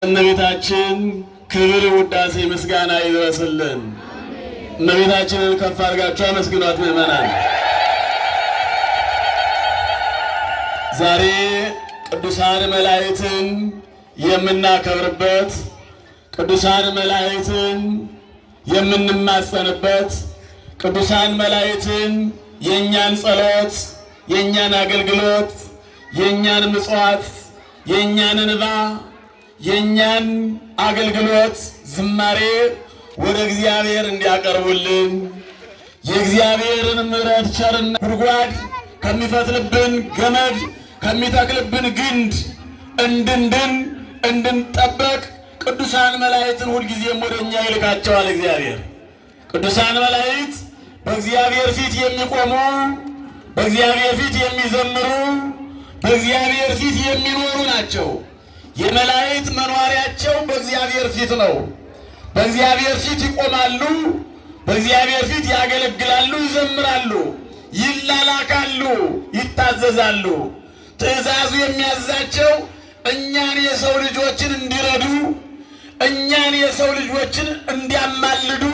እመቤታችን ክብር ውዳሴ ምስጋና ይድረስልን። እመቤታችንን ከፍ አድርጋችሁ አመስግኗት ምእመናን። ዛሬ ቅዱሳን መላእክትን የምናከብርበት፣ ቅዱሳን መላእክትን የምንማጸንበት፣ ቅዱሳን መላእክትን የእኛን ጸሎት፣ የእኛን አገልግሎት፣ የእኛን ምጽዋት፣ የእኛን እንባ፣ የእኛን አገልግሎት ዝማሬ ወደ እግዚአብሔር እንዲያቀርቡልን የእግዚአብሔርን ምሕረት ቸርነት ጉድጓድ ከሚፈትልብን ገመድ ከሚተክልብን ግንድ እንድንጠበቅ ቅዱሳን መላእክትን ሁልጊዜም ወደኛ ይልካቸዋል እግዚአብሔር። ቅዱሳን መላእክት በእግዚአብሔር ፊት የሚቆሙ፣ በእግዚአብሔር ፊት የሚዘምሩ፣ በእግዚአብሔር ፊት የሚኖሩ ናቸው። የመላእክት መኖሪያቸው በእግዚአብሔር ፊት ነው። በእግዚአብሔር ፊት ይቆማሉ፣ በእግዚአብሔር ፊት ያገለግላሉ፣ ይዘምራሉ፣ ይላላካሉ፣ ይታዘዛሉ። ትእዛዙ የሚያዛቸው እኛን የሰው ልጆችን እንዲረዱ፣ እኛን የሰው ልጆችን እንዲያማልዱ፣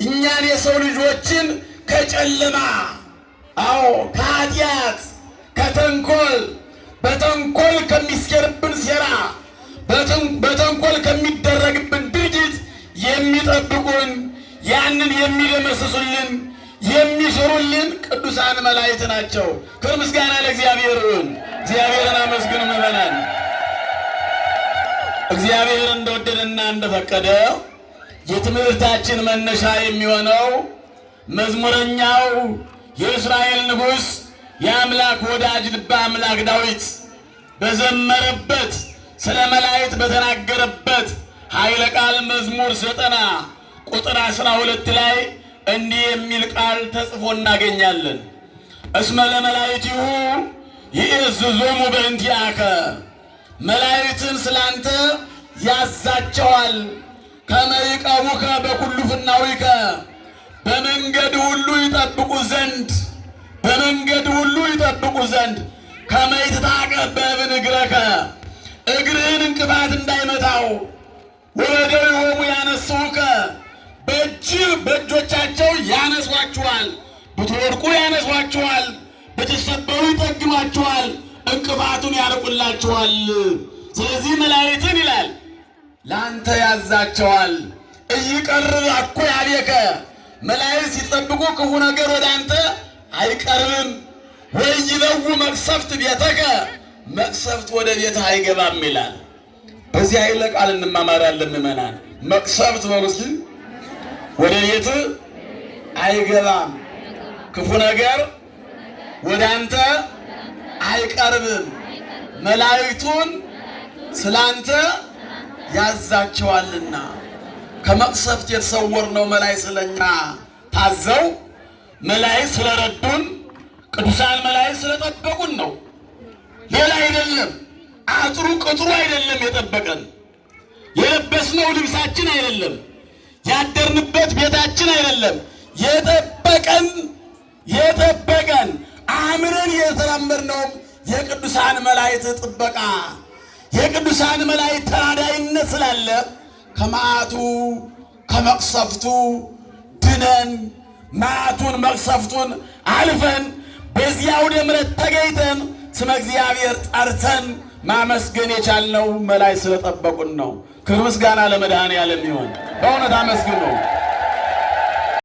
እኛን የሰው ልጆችን ከጨለማ ከኃጢአት ከተንኮል በተንኮል ከሚስኬርብን ሴራ በተንኮል ከሚደረግብን ድርጊት የሚጠብቁን ያንን የሚደመስሱልን የሚሰሩልን ቅዱሳን መላእክት ናቸው። ክብር ምስጋና ለእግዚአብሔር ይሁን። እግዚአብሔርን አመስግኑ ምእመናን። እግዚአብሔር እንደወደደና እንደፈቀደ የትምህርታችን መነሻ የሚሆነው መዝሙረኛው የእስራኤል ንጉሥ የአምላክ ወዳጅ ልበ አምላክ ዳዊት በዘመረበት ስለ መላእክት በተናገረበት ኃይለ ቃል መዝሙር 90 ቁጥር 12 ላይ እንዲህ የሚል ቃል ተጽፎ እናገኛለን። እስመ ለመላእክቲሁ ይእዝዞሙ በእንቲአከ፣ መላእክትን ስላንተ ያዛቸዋል። ከመ ይቀቡከ በኩሉ ፍናዊከ፣ በመንገድ ሁሉ ይጠብቁ ዘንድ በመንገድ ሁሉ ይጠብቁ ዘንድ። ከመ ይትታቀበብን እግረከ፣ እግርህን እንቅፋት እንዳይመታው። ወበደዊሆሙ ያነሱከ፣ በእጆቻቸው ያነሷችኋል። ብትወድቁ ያነሷችኋል፣ ብትሰበሩ ይጠግኗችኋል፣ እንቅፋቱን ያርቁላችኋል። ስለዚህ መላእክትን ይላል ለአንተ ያዛቸዋል። ኢይቀርብ አኮ ያቤከ፣ መላእክት ሲጠብቁ ክፉ ነገር ወደ አንተ አይቀርብም። ወይበው መቅሰፍት ቤተከ፣ መቅሰፍት ወደ ቤትህ አይገባም ይላል። በዚህ ኃይለ ቃል እንማማራለን ምእመናን። መቅሰፍት በሉ እስኪ ወደ ቤትህ አይገባም፣ ክፉ ነገር ወደ አንተ አይቀርብም። መላእክቱን ስላንተ ያዛቸዋልና። ከመቅሰፍት የተሰወርነው መላእክት ስለኛ ታዘው መላእክት ስለረዱን ቅዱሳን መላእክት ስለጠበቁን ነው። ሌላ አይደለም። አጥሩ ቅጥሩ አይደለም የጠበቀን። የለበስነው ልብሳችን አይደለም። ያደርንበት ቤታችን አይደለም። የጠበቀን አምረን የተራመድነው የቅዱሳን መላእክት ጥበቃ፣ የቅዱሳን መላእክት ተራዳይነት ስላለ ከመዓቱ ከመቅሰፍቱ ድነን መዓቱን መቅሰፍቱን አልፈን በዚያ አውደ ምሕረት ተገኝተን ስመ እግዚአብሔር ጠርተን ማመስገን የቻልነው መላእክት ስለጠበቁን ነው። ክብር ምስጋና ለመድኃኔዓለም ይሁን። በእውነት አመስግኑ።